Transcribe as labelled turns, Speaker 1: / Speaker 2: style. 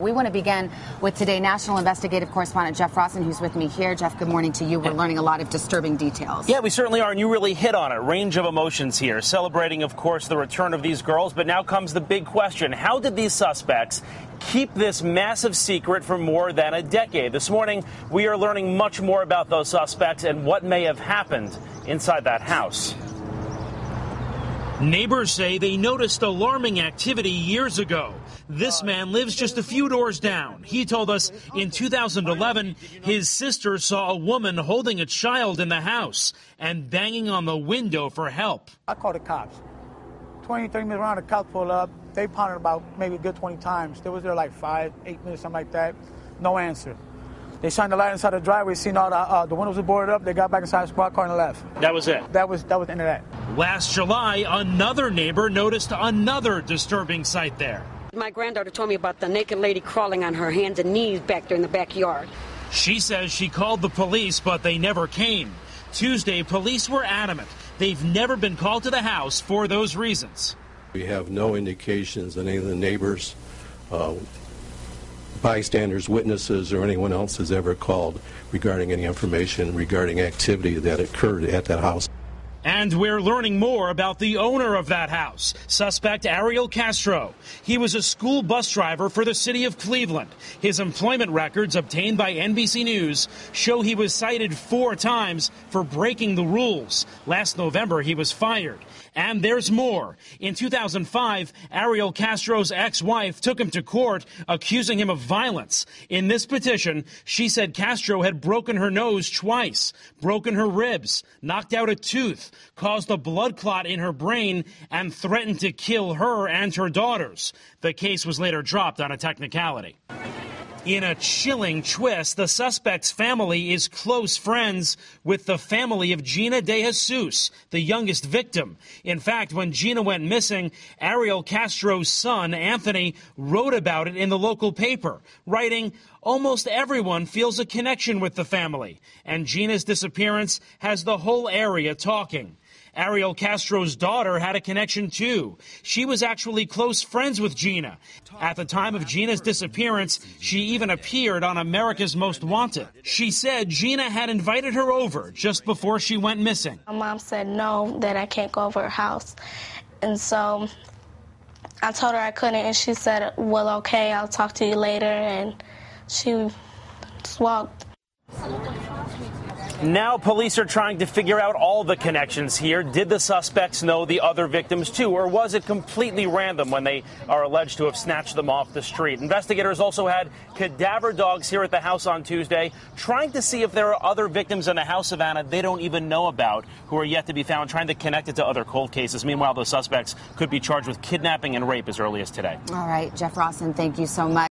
Speaker 1: We want to begin with today national investigative correspondent Jeff Rossen, who's with me here. Jeff, good morning to you. We're learning a lot of disturbing details.
Speaker 2: Yeah, we certainly are, and you really hit on it. Range of emotions here. Celebrating, of course, the return of these girls, but now comes the big question. How did these suspects keep this massive secret for more than a decade? This morning, we are learning much more about those suspects and what may have happened inside that house.
Speaker 3: Neighbors say they noticed alarming activity years ago. This man lives just a few doors down. He told us in 2011, his sister saw a woman holding a child in the house and banging on the window for help.
Speaker 4: I called the cops. 20, 30 minutes around, the cops pulled up. They pounded about maybe a good 20 times. They was there like 5, 8 minutes, something like that. No answer. They shined the light inside the driveway, seen all the windows were boarded up. They got back inside the squad car and left.
Speaker 2: That was it?
Speaker 4: That was the end of that.
Speaker 3: Last July, another neighbor noticed another disturbing sight there.
Speaker 5: My granddaughter told me about the naked lady crawling on her hands and knees back there in the backyard.
Speaker 3: She says she called the police, but they never came. Tuesday, police were adamant they've never been called to the house for those reasons.
Speaker 6: We have no indications that any of the neighbors, bystanders, witnesses, or anyone else has ever called regarding any information regarding activity that occurred at that house.
Speaker 3: And we're learning more about the owner of that house, suspect Ariel Castro. He was a school bus driver for the city of Cleveland. His employment records obtained by NBC News show he was cited 4 times for breaking the rules. Last November, he was fired. And there's more. In 2005, Ariel Castro's ex-wife took him to court, accusing him of violence. In this petition, she said Castro had broken her nose twice, broken her ribs, knocked out a tooth, caused a blood clot in her brain, and threatened to kill her and her daughters. The case was later dropped on a technicality. In a chilling twist, the suspect's family is close friends with the family of Gina De Jesus, the youngest victim. In fact, when Gina went missing, Ariel Castro's son, Anthony, wrote about it in the local paper, writing, "Almost everyone feels a connection with the family, and Gina's disappearance has the whole area talking." Ariel Castro's daughter had a connection, too. She was actually close friends with Gina. At the time of Gina's disappearance, she even appeared on America's Most Wanted. She said Gina had invited her over just before she went missing.
Speaker 7: My mom said no, that I can't go over her house. And so I told her I couldn't, and she said, well, okay, I'll talk to you later. And she just walked.
Speaker 2: Now police are trying to figure out all the connections here. Did the suspects know the other victims too, or was it completely random when they are alleged to have snatched them off the street? Investigators also had cadaver dogs here at the house on Tuesday, trying to see if there are other victims in the house, Savannah, they don't even know about, who are yet to be found, trying to connect it to other cold cases. Meanwhile, the suspects could be charged with kidnapping and rape as early as today.
Speaker 1: All right, Jeff Rossen, thank you so much.